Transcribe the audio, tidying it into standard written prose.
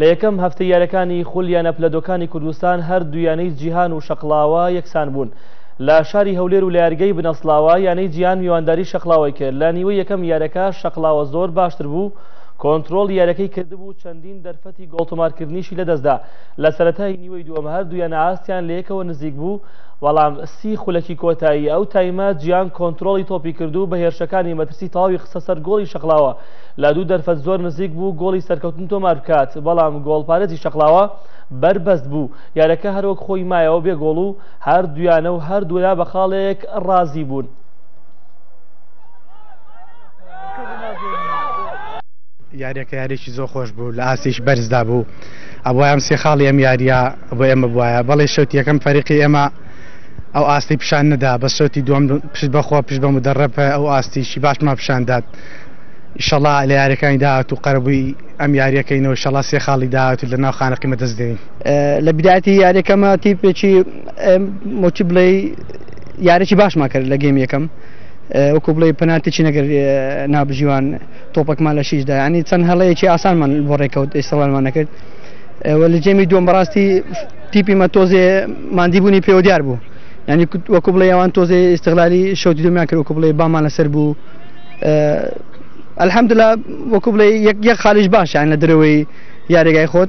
لە یەکەم هەفتەی یاریەکانی خولیانە پلەدۆکانی کوردستان هەردوو جیهان و شەقڵاوە یەکسان بوون. لە شاری هەولێر و لە یاریگەی بنەسڵاوە یانەی جیهان میوانداری شەقڵاوی کرد. لە نیوەی یەکەم یاریەکە شەقڵاوە زۆر باشتر بوو، کۆنتڕۆڵ یاریەکەی کردبوو، چەندین دەرفەتی گۆڵتۆمارکردنیشی لەدەستدا. لە سەرەتای نیوەی دووەم هەردوویان ئاستیان لە یەکەوە نزیک بوو، بەڵام 30 خولەکی کۆتایی ئەو تایمە جیهان کۆنتڕۆڵی تۆپی کردو بە هێرشەکانی مەترسی تەواوی خستە سەر گۆڵی شەقڵاوە. لە دوو دەرفەت زۆر نزیک بوو گۆڵی سەرکەوتن تۆمار بکات، بەڵام گۆڵپارێزی شەقڵاوە بربەست بوو. یاریەکە هەروەک خۆی مایەوە بێ گۆڵ و هەردوویانە و هەردوولا بە خاڵێک ڕازی بوون. یاریەکە یاریێکی زۆر خۆش بوو، لە ئاسیش بەرزدا بوو. ئەوەیان سێ خاڵی ئەم یاریە بۆ ئێمە بواە، بەڵێ شەوتی یەکەم فەریقی ئێمە ئەو ئاستی پیشان نەدا، بە شەوتی دووەم پشت بەخۆ پشت بە مدەڕەبە ئەو ئاستیشی باشمان پیشاندات. ئینشەڵا لە یاریەکانی داهات و قەرەبووی ئەم یاریەکەینەوە ئینشەڵا سێ خاڵی داهات و لە ناو خانەقیمە دەست دێین. لە بدایەتی یاریەکەمە تیپێکی موچی بڵێ یاریی باشمان کرد لە گەیم یەکەم، وەکو بڵێ پەنالتیی نەگەر نابژیوان تۆپێکمان لە شیشدا، ینی چەند هەڵەیەکی ئاسانمان بۆ ڕێکەوت ئێستاوانمان نەکرد. لە جێمی دووەم بەڕاستی تیپیمە تۆزێ ماندیبوونی پێوە دیار بوو، ینی وەکو بڵێ ئەوان تۆزێ ئیستیغلالی شەوتی دووەمیان کرد، وەکو بڵێ بامان لەسەر بوو. الحەمدولیلا وەکو بڵێ یەک خالیش باش یان لە دەرەوەی یاریگای خۆت